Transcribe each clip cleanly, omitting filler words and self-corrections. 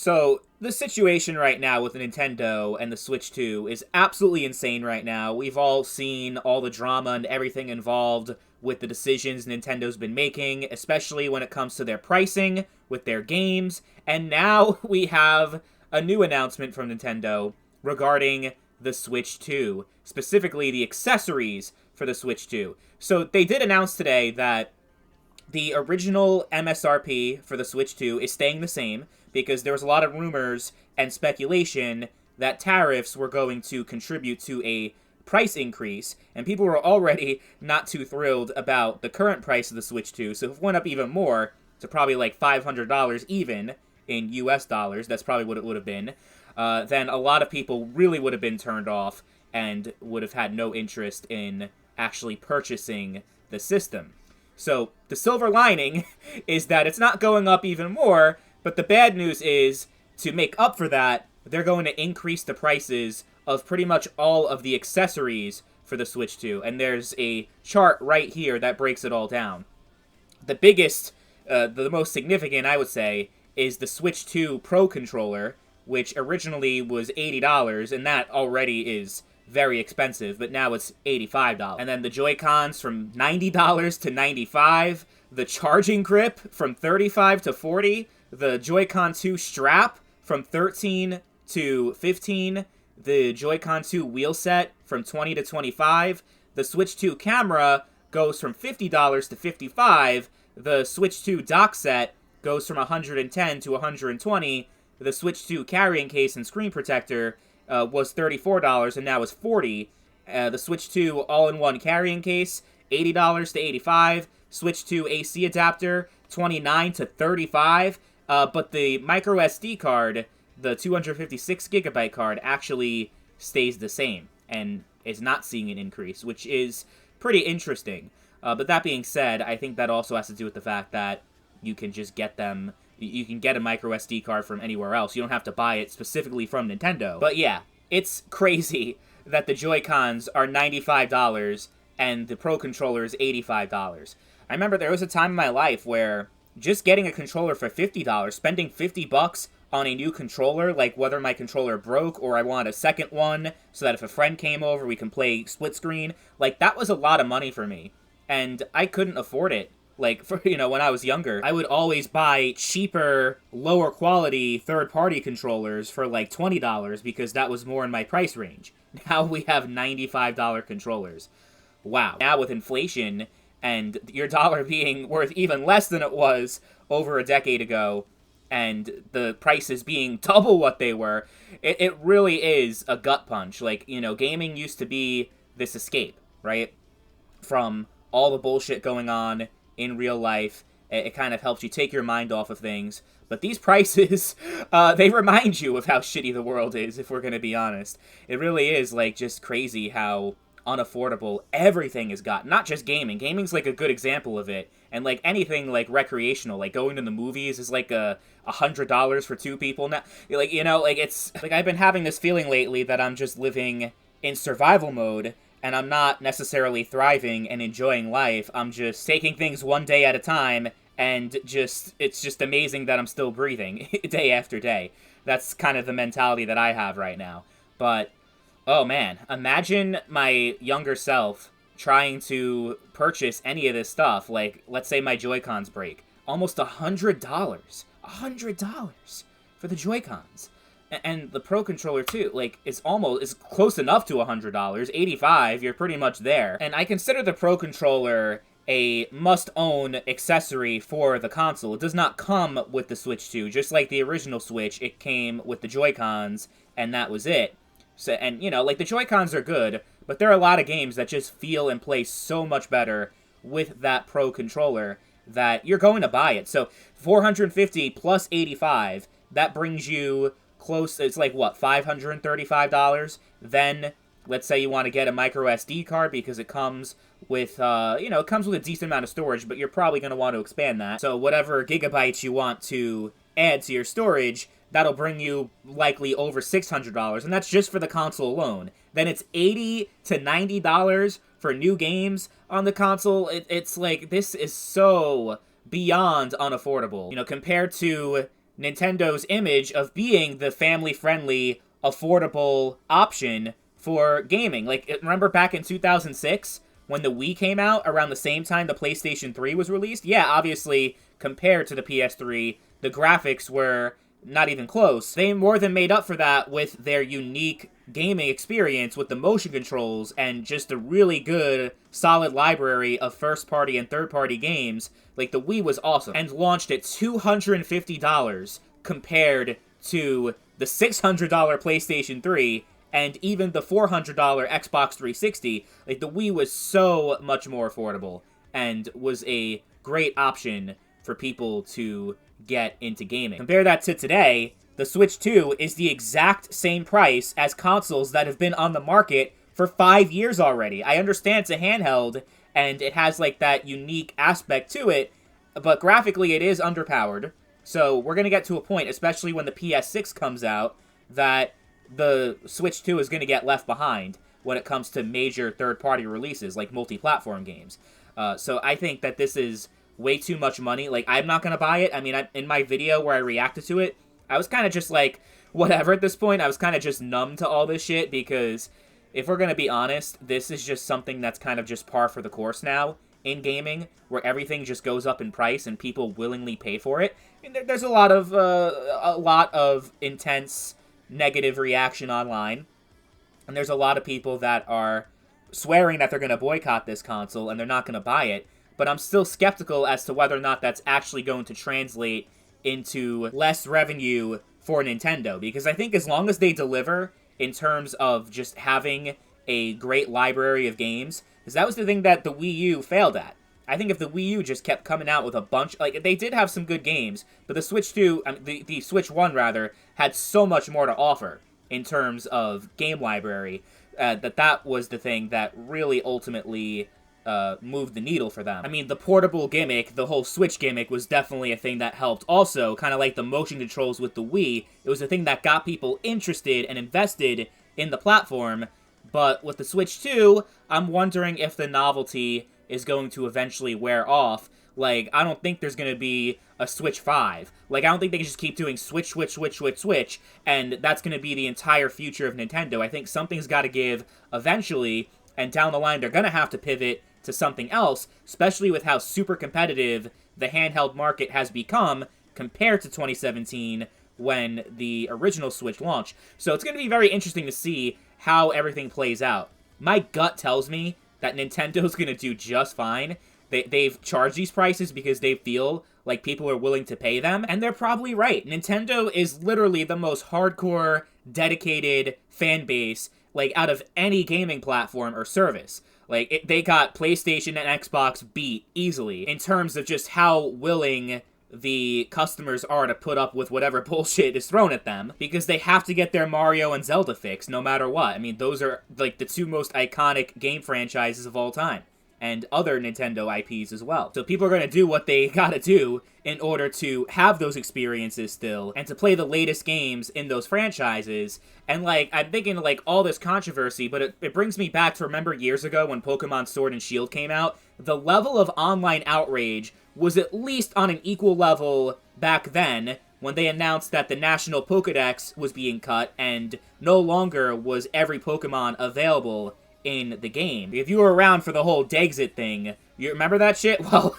So, the situation right now with the Nintendo and the Switch 2 is absolutely insane right now. We've all seen all the drama and everything involved with the decisions Nintendo's been making, especially when it comes to their pricing with their games. And now we have a new announcement from Nintendo regarding the Switch 2, specifically the accessories for the Switch 2. So, they did announce today that the original MSRP for the Switch 2 is staying the same because there was a lot of rumors and speculation that tariffs were going to contribute to a price increase, and people were already not too thrilled about the current price of the Switch 2, so if it went up even more, to probably like $500 even in US dollars, that's probably what it would have been, then a lot of people really would have been turned off and would have had no interest in actually purchasing the system. So, the silver lining is that it's not going up even more, but the bad news is, to make up for that, they're going to increase the prices of pretty much all of the accessories for the Switch 2, and there's a chart right here that breaks it all down. The biggest, the most significant, I would say, is the Switch 2 Pro Controller, which originally was $80, and that already is very expensive, but now it's $85. And then the Joy-Cons from $90 to $95, the charging grip from $35 to $40, the Joy-Con 2 strap from $13 to $15, the Joy-Con 2 wheel set from $20 to $25, the Switch 2 camera goes from $50 to $55, the Switch 2 dock set goes from $110 to $120, the Switch 2 carrying case and screen protector was $34 and now is $40. The Switch 2 all-in-one carrying case, $80 to $85. Switch 2 AC adapter, $29 to $35. But the micro SD card, the 256GB card, actually stays the same and is not seeing an increase, which is pretty interesting. But that being said, I think that also has to do with the fact that you can just get them. You can get a micro SD card from anywhere else. You don't have to buy it specifically from Nintendo. But yeah, it's crazy that the Joy-Cons are $95 and the Pro Controller is $85. I remember there was a time in my life where just getting a controller for $50, spending $50 on a new controller, like whether my controller broke or I wanted a second one so that if a friend came over we can play split screen, like that was a lot of money for me. And I couldn't afford it. Like, for, when I was younger, I would always buy cheaper, lower quality third-party controllers for like $20 because that was more in my price range. Now we have $95 controllers. Wow. Now with inflation and your dollar being worth even less than it was over a decade ago, and the prices being double what they were, it really is a gut punch. Like, gaming used to be this escape, right? From all the bullshit going on in real life. It kind of helps you take your mind off of things. But these prices, they remind you of how shitty the world is, if we're going to be honest. It really is, like, just crazy how unaffordable everything has got. Not just gaming. Gaming's, like, a good example of it. And, like, anything, like, recreational, like, going to the movies is, like, $100 for two people now. Like, it's... Like, I've been having this feeling lately that I'm just living in survival mode, and I'm not necessarily thriving and enjoying life. I'm just taking things one day at a time, and it's just amazing that I'm still breathing day after day. That's kind of the mentality that I have right now. But, oh man, imagine my younger self trying to purchase any of this stuff. Like, let's say my Joy-Cons break. Almost $100. $100 for the Joy-Cons. And the Pro Controller, too, like, is close enough to $100. $85, you're pretty much there. And I consider the Pro Controller a must-own accessory for the console. It does not come with the Switch 2. Just like the original Switch, it came with the Joy-Cons, and that was it. So, and, like, the Joy-Cons are good, but there are a lot of games that just feel and play so much better with that Pro Controller that you're going to buy it. So, $450 plus $85, that brings you close, it's like, what, $535? Then, let's say you want to get a micro SD card because it comes with, it comes with a decent amount of storage, but you're probably going to want to expand that. So whatever gigabytes you want to add to your storage, that'll bring you likely over $600, and that's just for the console alone. Then it's $80 to $90 for new games on the console. It's like, this is so beyond unaffordable. Compared to Nintendo's image of being the family-friendly, affordable option for gaming. Like, remember back in 2006 when the Wii came out around the same time the PlayStation 3 was released? Yeah, obviously, compared to the PS3, the graphics were not even close. They more than made up for that with their unique gaming experience with the motion controls and just a really good, solid library of first-party and third-party games. Like, the Wii was awesome, and launched at $250 compared to the $600 PlayStation 3 and even the $400 Xbox 360. Like, the Wii was so much more affordable and was a great option for people to get into gaming. Compare that to today, the Switch 2 is the exact same price as consoles that have been on the market for 5 years already. I understand it's a handheld, and it has, like, that unique aspect to it, but graphically it is underpowered. So we're going to get to a point, especially when the PS6 comes out, that the Switch 2 is going to get left behind when it comes to major third-party releases, like multi-platform games. So I think that this is way too much money. Like, I'm not going to buy it. I mean, in my video where I reacted to it, I was kind of just like, whatever at this point. I was kind of just numb to all this shit, because if we're going to be honest, this is just something that's kind of just par for the course now in gaming, where everything just goes up in price and people willingly pay for it. And there's a lot of intense negative reaction online, and there's a lot of people that are swearing that they're going to boycott this console and they're not going to buy it, but I'm still skeptical as to whether or not that's actually going to translate into less revenue for Nintendo, because I think as long as they deliver in terms of just having a great library of games, because that was the thing that the Wii U failed at. I think if the Wii U just kept coming out with a bunch, like, they did have some good games, but the Switch 2, the Switch 1, rather, had so much more to offer in terms of game library, that was the thing that really ultimately moved the needle for them. I mean, the portable gimmick, the whole Switch gimmick, was definitely a thing that helped also, kind of like the motion controls with the Wii. It was a thing that got people interested and invested in the platform, but with the Switch 2, I'm wondering if the novelty is going to eventually wear off. Like, I don't think there's going to be a Switch 5. Like, I don't think they can just keep doing Switch, and that's going to be the entire future of Nintendo. I think something's got to give eventually, and down the line they're going to have to pivot to something else, especially with how super competitive the handheld market has become compared to 2017 when the original Switch launched. So it's going to be very interesting to see how everything plays out. My gut tells me that Nintendo's going to do just fine. They've charged these prices because they feel like people are willing to pay them, and they're probably right. Nintendo is literally the most hardcore, dedicated fan base, like, out of any gaming platform or service. Like, they got PlayStation and Xbox beat easily in terms of just how willing the customers are to put up with whatever bullshit is thrown at them, because they have to get their Mario and Zelda fix no matter what. I mean, those are, like, the two most iconic game franchises of all time, and other Nintendo IPs as well. So people are going to do what they gotta do in order to have those experiences still, and to play the latest games in those franchises. And, like, I'm thinking, like, all this controversy, but it brings me back to remember years ago when Pokemon Sword and Shield came out? The level of online outrage was at least on an equal level back then, when they announced that the National Pokédex was being cut, and no longer was every Pokemon available in the game. If you were around for the whole Dexit thing, you remember that shit? Well,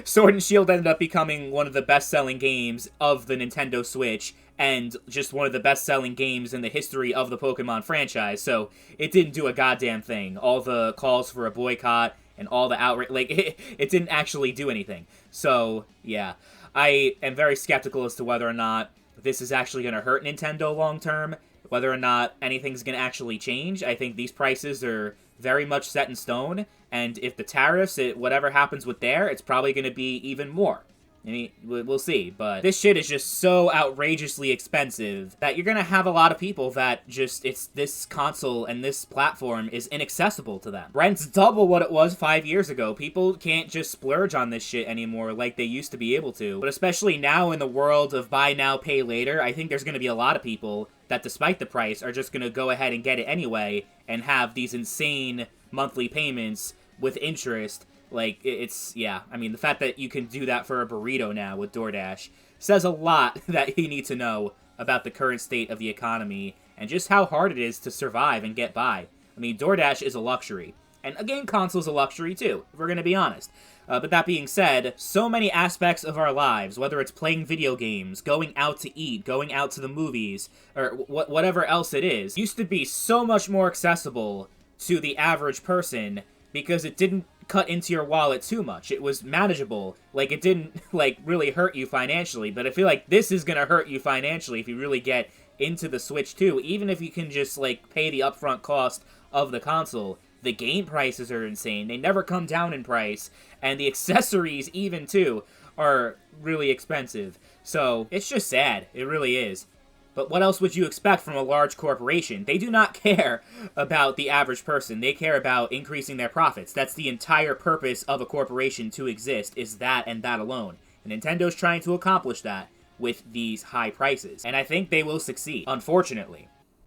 Sword and Shield ended up becoming one of the best-selling games of the Nintendo Switch, and just one of the best-selling games in the history of the Pokemon franchise, so it didn't do a goddamn thing. All the calls for a boycott and all the outrage, like, it didn't actually do anything. So, yeah. I am very skeptical as to whether or not this is actually going to hurt Nintendo long-term, whether or not anything's going to actually change. I think these prices are very much set in stone, and if the tariffs, whatever happens with there, it's probably going to be even more. I mean, we'll see, but this shit is just so outrageously expensive that you're gonna have a lot of people that just, this console and this platform is inaccessible to them. Rent's double what it was 5 years ago. People can't just splurge on this shit anymore like they used to be able to. But especially now in the world of buy now, pay later, I think there's gonna be a lot of people that, despite the price, are just gonna go ahead and get it anyway and have these insane monthly payments with interest. Like, yeah, I mean, the fact that you can do that for a burrito now with DoorDash, says a lot that you need to know about the current state of the economy and just how hard it is to survive and get by. I mean, DoorDash is a luxury. And a game console is a luxury too, if we're going to be honest. But that being said, so many aspects of our lives, whether it's playing video games, going out to eat, going out to the movies, or whatever else it is, used to be so much more accessible to the average person because it didn't cut into your wallet too much. It was manageable. Like, it didn't, like, really hurt you financially. But I feel like this is going to hurt you financially if you really get into the Switch 2, even if you can just, like, pay the upfront cost of the console. The game prices are insane. They never come down in price. And the accessories, even, too, are really expensive. So, it's just sad. It really is. But what else would you expect from a large corporation? They do not care about the average person. They care about increasing their profits. That's the entire purpose of a corporation to exist, is that and that alone. And Nintendo's trying to accomplish that with these high prices. And I think they will succeed, unfortunately.